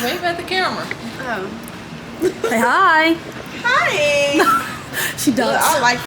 Wave at the camera. Oh. Say hi. Hi. She does. I like.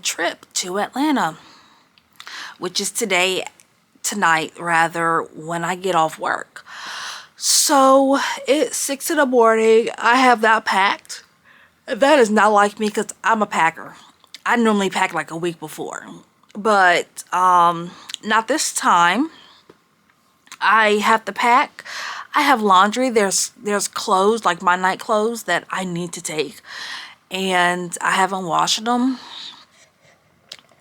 Trip to Atlanta, which is tonight rather, when I get off work. So it's 6 in the morning. I have that packed. That is not like me because I'm a packer. I normally pack like a week before, but not this time. I have to pack. I have laundry. There's clothes, like my night clothes, that I need to take, and I haven't washed them.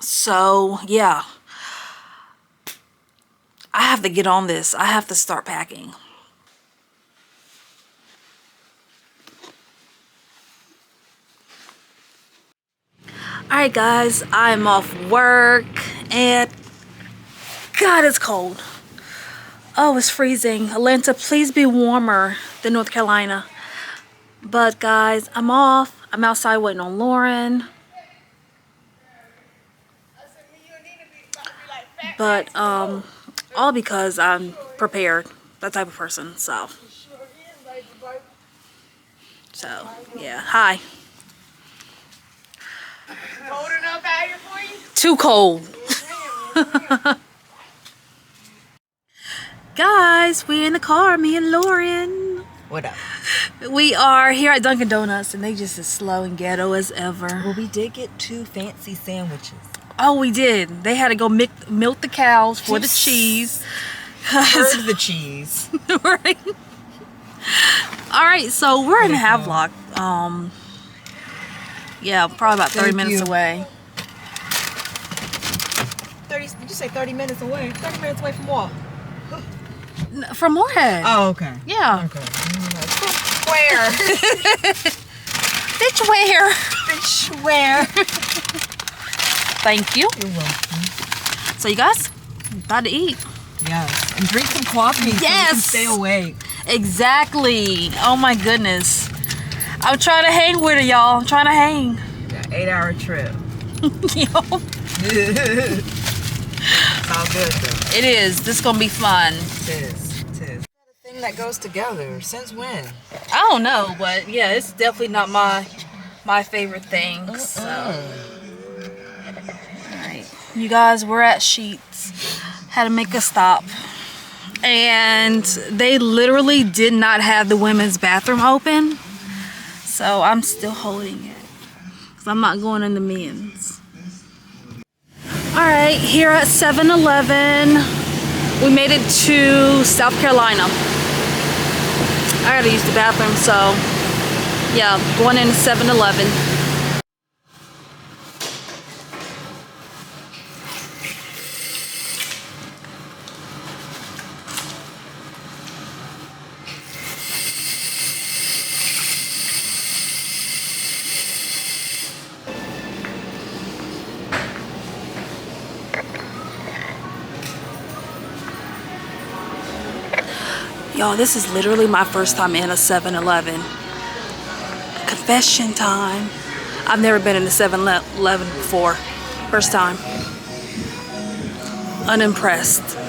So yeah, I have to get on this. I have to start packing. Alright guys, I'm off work and God, it's cold. Oh, it's freezing. Atlanta, please be warmer than North Carolina. But guys, I'm off. I'm outside waiting on Lauren. But all because I'm prepared, that type of person. So yeah. Hi. Cold enough out here for you? Too cold. Guys, we're in the car, me and Lauren. What up? We are here at Dunkin' Donuts, and they just as slow and ghetto as ever. Well, we did get 2 fancy sandwiches. Oh, we did. They had to go milk the cows for the cheese. For the cheese. Right. All right, so we're in Havelock. Yeah, probably about 30 minutes away. 30? Did you say 30 minutes away? 30 minutes away from what? From Moorhead. Oh, okay. Yeah. Okay. Where? Bitch, where? Bitch, where? Thank you. You're welcome. So you guys, about to eat. Yes. And drink some coffee so you can stay awake. Exactly. Oh my goodness. I'm trying to hang with her, y'all. I'm trying to hang. Yeah, 8-hour trip. Yo. It's all good though. It is. This is gonna be fun. It is. It is. The thing that goes together. Since when? I don't know, but yeah, it's definitely not my favorite thing. So. Alright. You guys, we're at Sheets. Had to make a stop. And they literally did not have the women's bathroom open. So I'm still holding it. Because I'm not going in the men's. Alright, here at 7-Eleven. We made it to South Carolina. I gotta use the bathroom, so yeah, going into 7-Eleven. Y'all, this is literally my first time in a 7-Eleven. Confession time. I've never been in a 7-Eleven before. First time. Unimpressed.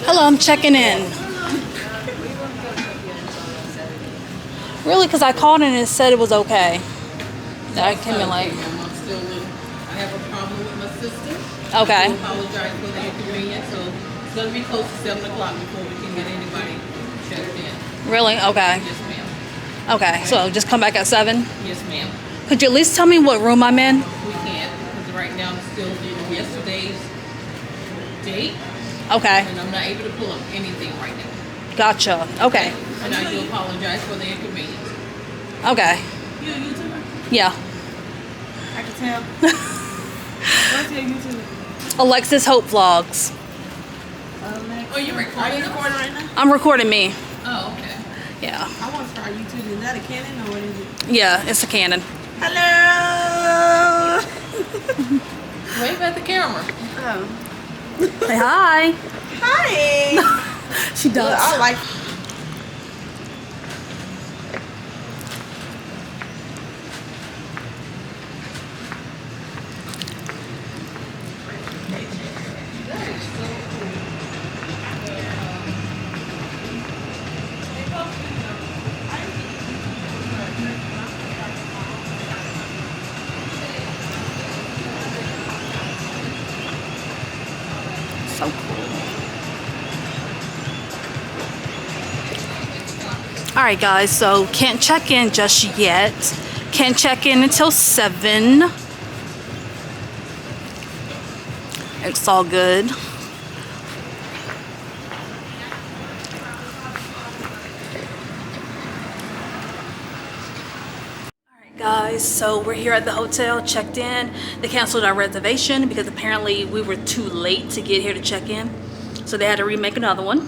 Hello, I'm checking in. Really? Because I called and it said it was okay. I came in late. I'm still with, I have a problem with my system. Okay. I do apologize for the inconvenience, so it's going to be close to 7 o'clock before we can get anybody checked in. Really? Okay. Yes, ma'am. Okay. So just come back at 7? Yes, ma'am. Could you at least tell me what room I'm in? We can't, because right now I'm still doing yesterday's date, Okay. and I'm not able to pull up anything right now. Gotcha. Okay. And I do apologize for the inconvenience. Okay. You a YouTuber? Yeah. I can tell. What's your YouTube? Alexis Hope Vlogs. Oh, you're recording right now? I'm recording me. Oh, okay. Yeah. I want to try YouTube. Is that a Canon or what is it? Yeah, it's a Canon. Hello. Wave at the camera. Oh. Say hi. Hi. She does. I like. So cool. All right, guys. So can't check in just yet. Can't check in until 7. It's all good. Guys, so we're here at the hotel, checked in. They canceled our reservation because apparently we were too late to get here to check in, so they had to remake another one.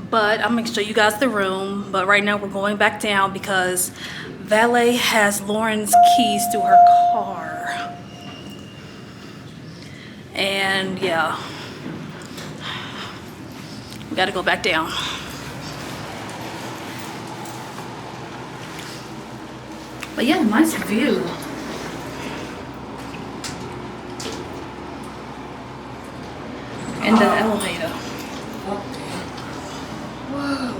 But I'm gonna show you guys the room. But right now we're going back down because valet has Lauren's keys to her car, and yeah, we got to go back down. But yeah, nice view. And the elevator. Whoa.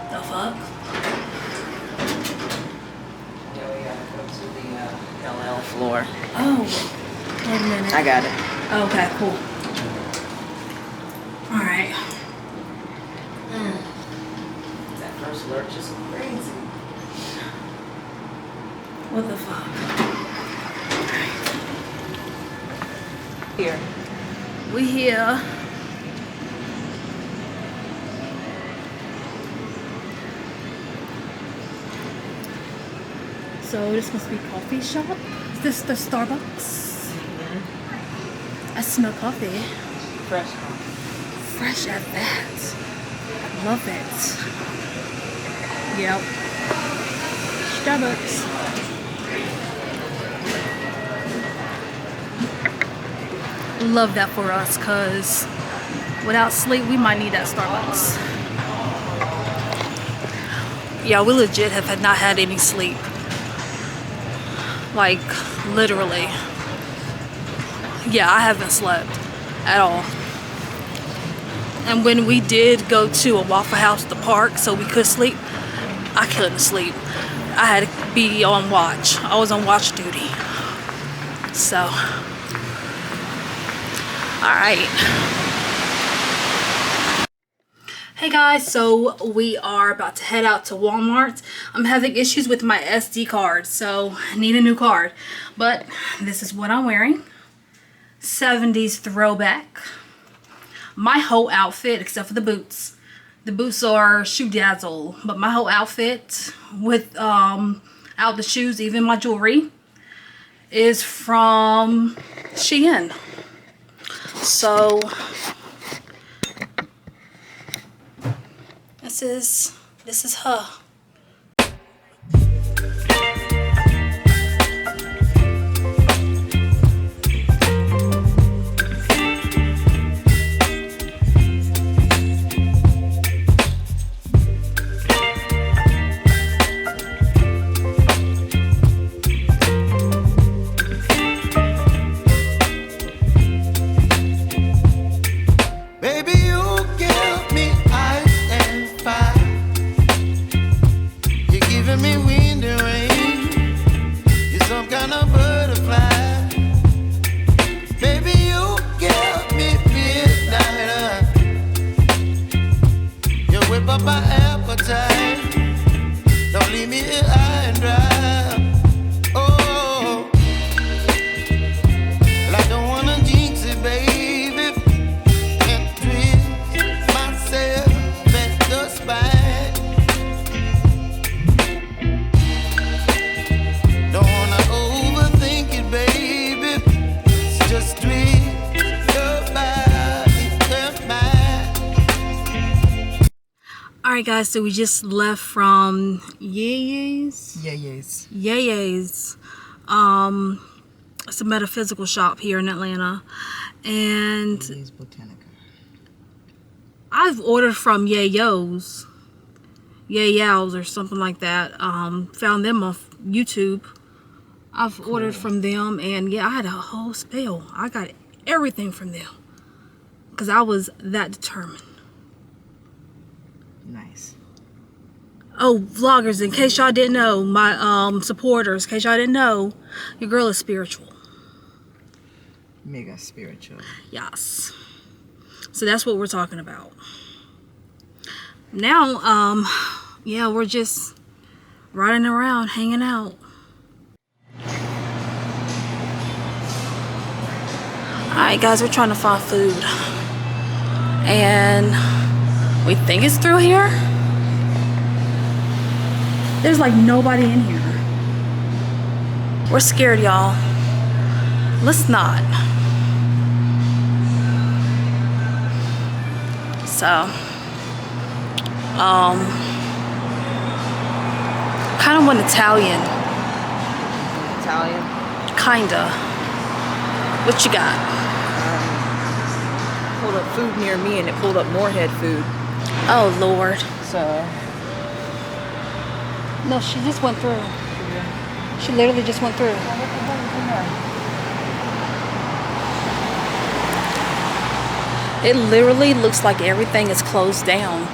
The fuck? Yeah, we gotta go to the LL floor. Oh, wait a minute. I got it. Okay, cool. All right. That first lurch is crazy. What the fuck? Here. We here. So this must be coffee shop. Is this the Starbucks? I smell coffee. Fresh. Fresh at that. Love it. Yep. Starbucks. Love that for us, cause without sleep we might need that Starbucks. Yeah, we legit have not had any sleep. Like literally. Yeah, I haven't slept at all. And when we did go to a Waffle House, the park, so we could sleep, I couldn't sleep. I had to be on watch. I was on watch duty. So, all right. Hey guys, so we are about to head out to Walmart. I'm having issues with my SD card, so I need a new card. But this is what I'm wearing. 70s throwback. My whole outfit, except for the boots. The boots are shoe dazzle, but my whole outfit with out the shoes, even my jewelry, is from Shein. So this is her. appetite. Don't leave me here high and dry. Oh, well, I don't wanna jinx it, baby, and twist myself at the spine. Don't wanna overthink it, baby. It's just twist your body and mine. Alright guys, so we just left from Yeye's. It's a metaphysical shop here in Atlanta. And Botanica. I've ordered from Yayo's or something like that. Found them on YouTube. I've ordered from them, and yeah, I had a whole spell. I got everything from them because I was that determined. Nice. Oh, vloggers, in case y'all didn't know, my supporters, in case y'all didn't know, your girl is spiritual. Mega spiritual. Yes. So that's what we're talking about. Now, yeah, we're just riding around, hanging out. Alright guys, we're trying to find food. And we think it's through here. There's like nobody in here. We're scared, y'all. Let's not. So, kind of want Italian. Italian. Kinda. What you got? Pulled up food near me and it pulled up Moorhead food. Oh Lord. So No, she just went through. She literally just went through. It literally looks like everything is closed down.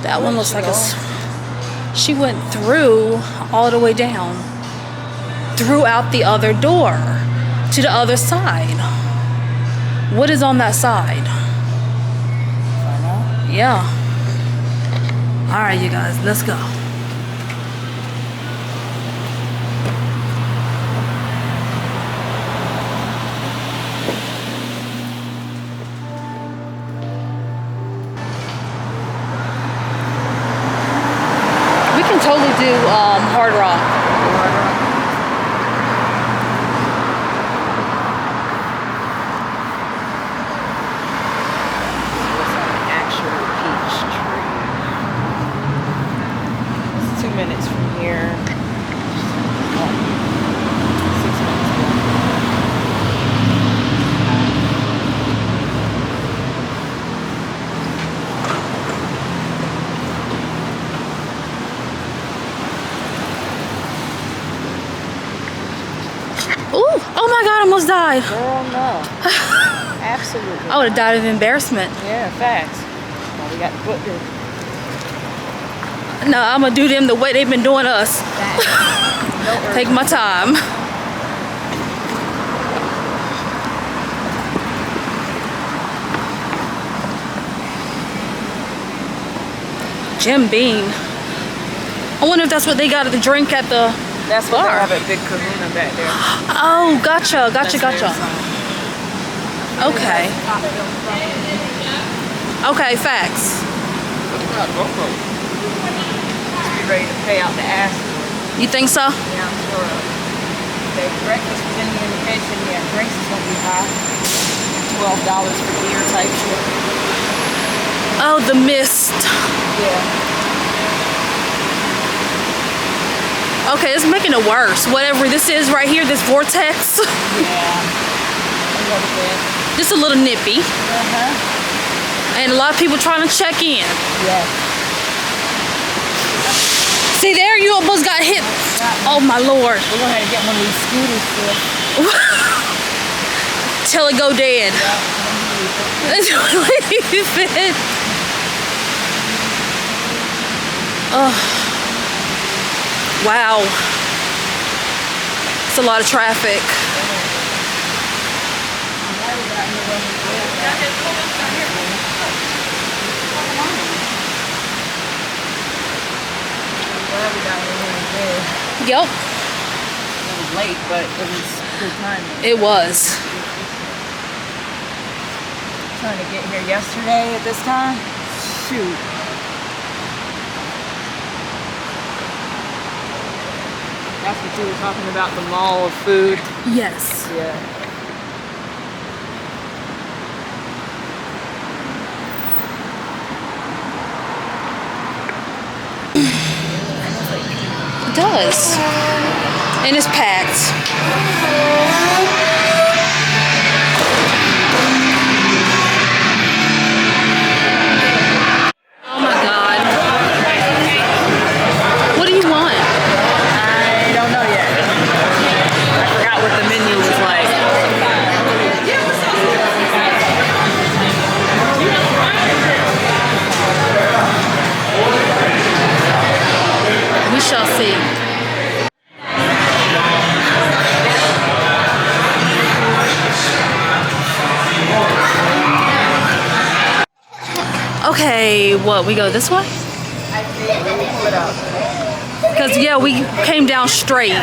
That one looks like she went through all the way down. Through out the other door to the other side. What is on that side? Yeah. Alright, you guys, let's go. We can totally do Hard Rock. minutes from here. 6 minutes Ooh, oh my God, I almost died. Girl, no. Absolutely. I would have died of embarrassment. Yeah, facts. Well, we got the book here. No, I'm gonna do them the way they've been doing us. Take my time. Jim Beam. I wonder if that's what they got to drink at the That's what bar. they have at Big Kahuna back there. Oh, gotcha. Okay. Okay, facts. Be ready to pay out the ass. You think so? Yeah, I'm sure. Okay, breakfast was in the invitation. Yeah, drinks is gonna be high. $12 for beer type shit. Oh, the mist. Yeah. Okay, it's making it worse. Whatever this is right here, this vortex. Yeah. Just a little nippy. And a lot of people trying to check in. Yeah. See there, you almost got hit. Oh my Lord. We're gonna have to get one of these scooters for Till it go dead. Oh. Wow. It's a lot of traffic. Yep. It was late, but it was good timing. It was. Trying to get here yesterday at this time. Shoot. That's what you were talking about, the mall of food. Yes. Yeah. It does. And it's packed. Oh my God. What do you want? I don't know yet. I forgot what the menu was like. We shall see. Okay, what, we go this way? Because, yeah, we came down straight.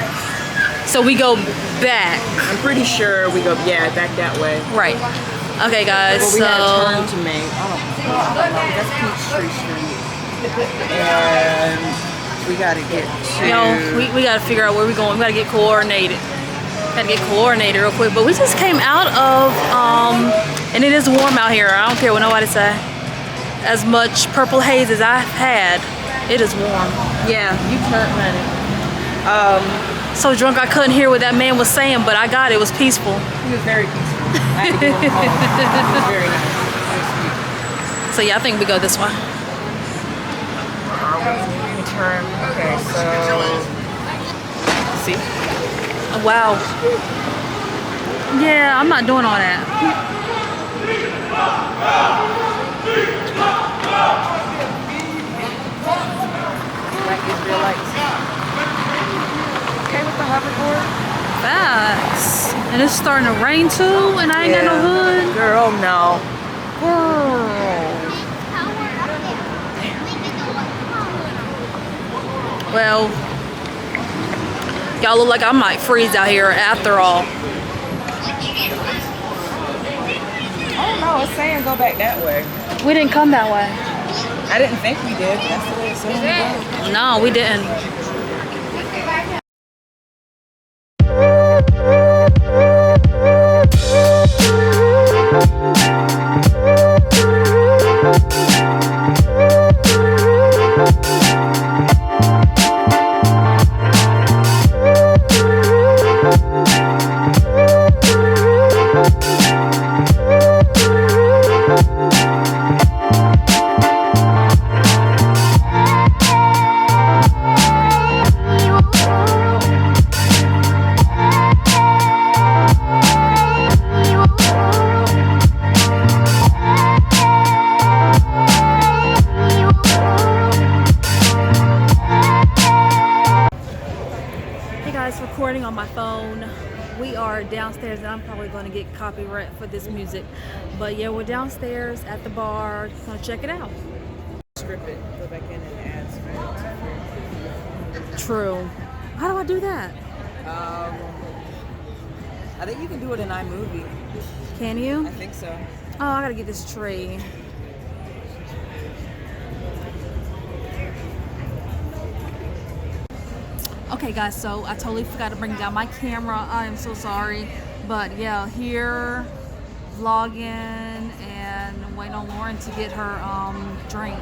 So we go back. I'm pretty sure we go, yeah, back that way. Right. Okay, guys, Well, we so... had a turn to make. I don't know. That's Peachtree Street. And we gotta get to... You know, we gotta figure out where we're going. We gotta get coordinated. Gotta get coordinated real quick. But we just came out of, and it is warm out here. I don't care what nobody say. As much purple haze as I've had, it is warm. Yeah, you turned, honey. So drunk I couldn't hear what that man was saying, but I got it. It was peaceful. He was very peaceful. I had to give him home. He was very nice. So yeah, I think we go this way. Turn. Okay, so... See? Oh, wow. Yeah, I'm not doing all that. Like Israelites. Okay with the hoverboard? Facts. And it's starting to rain too, and I ain't got no hood. Girl, no. Girl. Well, y'all look like I might freeze out here after all. Oh no, it's saying go back that way. We didn't come that way. I didn't think we did. That's the way it's saying to go. No, we didn't. Recording on my phone. We are downstairs and I'm probably going to get copyright for this music, but yeah, we're downstairs at the bar. Just gonna check it out. Strip it, go back in and add script. True. How do I do that? I think you can do it in iMovie. Can you? I think so. Oh, I gotta get this tree. Okay guys, so I totally forgot to bring down my camera. I am so sorry. But yeah, here vlogging and waiting on Lauren to get her drink.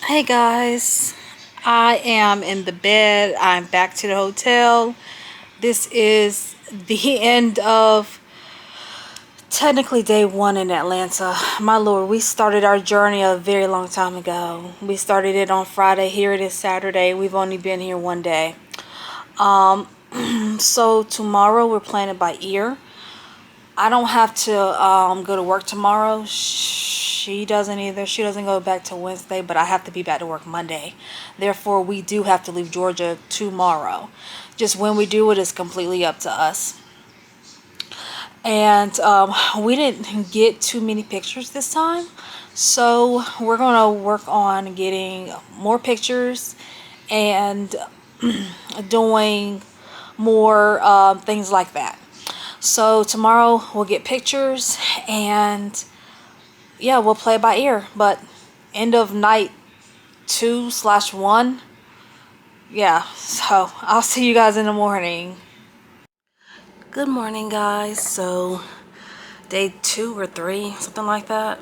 Hey guys, I am in the bed. I'm back to the hotel. This is the end of technically day one in Atlanta. My lord, we started our journey a very long time ago. We started it on Friday. Here it is Saturday. We've only been here one day. So tomorrow we're playing it by ear. I don't have to go to work tomorrow. She doesn't either. She doesn't go back till Wednesday, but I have to be back to work Monday. Therefore, we do have to leave Georgia tomorrow. Just when we do it is completely up to us. And we didn't get too many pictures this time, so we're gonna work on getting more pictures and doing more things like that. So tomorrow we'll get pictures, and yeah, we'll play it by ear. But end of night 2/1, yeah, so I'll see you guys in the morning. Good morning, guys. So day 2 or 3, something like that.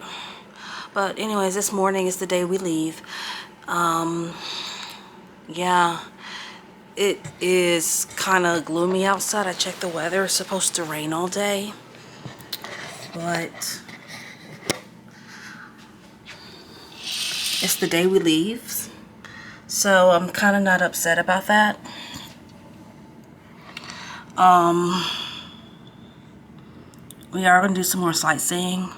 But anyways, this morning is the day we leave. Yeah, it is kind of gloomy outside. I checked the weather. It's supposed to rain all day, but it's the day we leave, so I'm kind of not upset about that. We are going to do some more sightseeing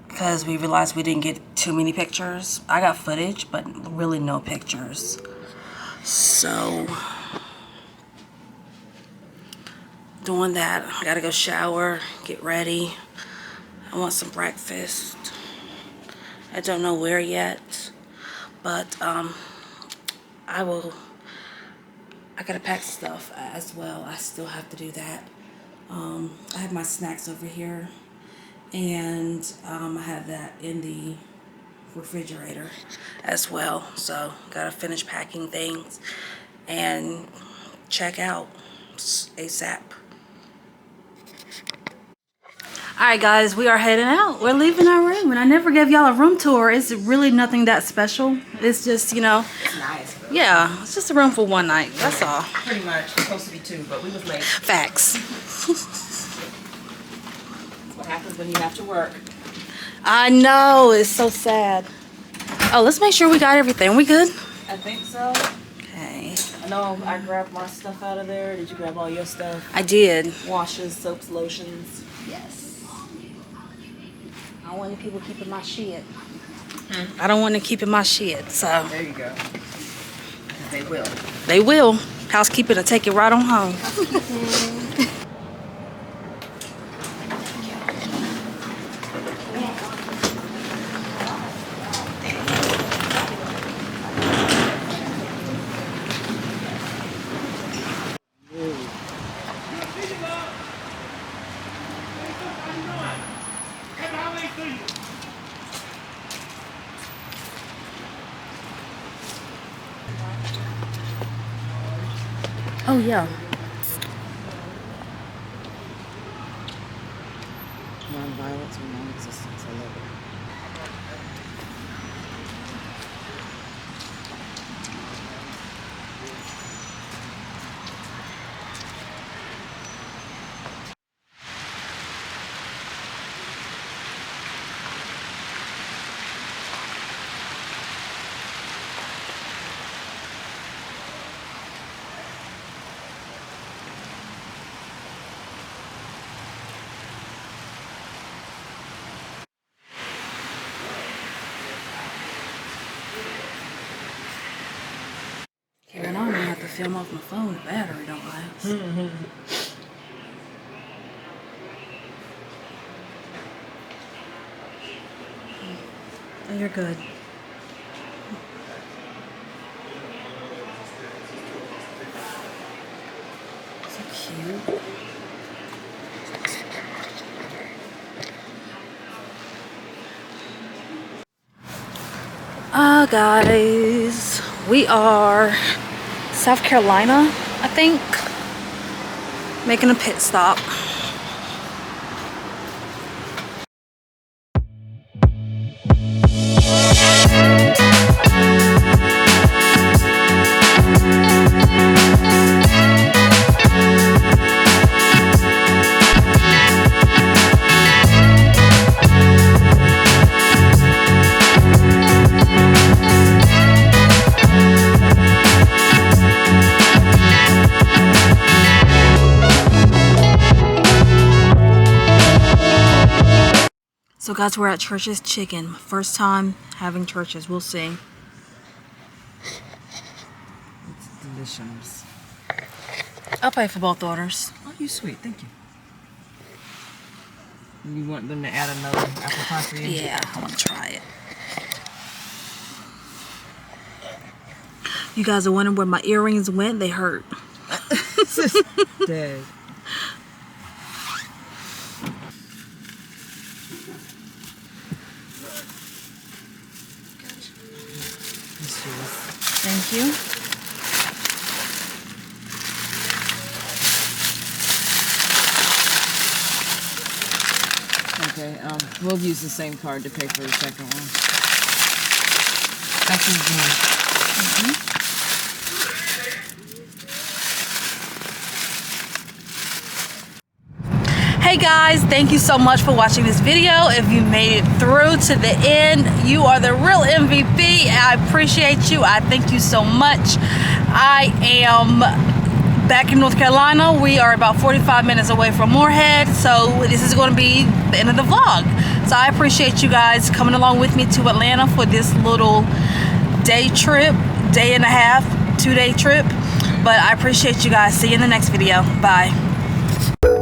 because we realized we didn't get too many pictures. I got footage, but really no pictures. So, doing that. I got to go shower, get ready. I want some breakfast. I don't know where yet, but I gotta pack stuff as well. I still have to do that. I have my snacks over here, and I have that in the refrigerator as well. So gotta finish packing things and check out ASAP. Alright guys, we are heading out. We're leaving our room, and I never gave y'all a room tour. It's really nothing that special. It's just, you know, It's nice, bro. yeah, it's just a room for one night. That's all. Pretty much. It's supposed to be 2, but we was late. Facts. That's what happens when you have to work. I know, it's so sad. Oh, let's make sure we got everything. We good? I think so. Okay. I know I grabbed my stuff out of there. Did you grab all your stuff? I did. Washes, soaps, lotions. Yes. I don't want people keeping my shit. I don't want to keep in my shit, so. There you go. They will. They will. Housekeeping will take it right on home. Oh, yeah. Non-violence or non-existence. I love it. Carrying on, I have to film off my phone. The battery don't last. Oh, you're good. So cute. Guys, we are South Carolina, I think, making a pit stop. So guys, we're at Church's Chicken. First time having Church's. We'll see. It's delicious. I'll pay for both orders. Oh, you sweet. Thank you. You want them to add another apple pie for you? Yeah, I want to try it. You guys are wondering where my earrings went. They hurt. Dead. Thank you. Okay, we'll use the same card to pay for the second one. Thank you again. Hey guys, thank you so much for watching this video. If you made it through to the end, you are the real MVP. I appreciate you. I thank you so much. I am back in North Carolina. We are about 45 minutes away from Moorhead, so this is going to be the end of the vlog. So I appreciate you guys coming along with me to Atlanta for this little day trip, day and a half, 2-day trip. But I appreciate you guys. See you in the next video. Bye.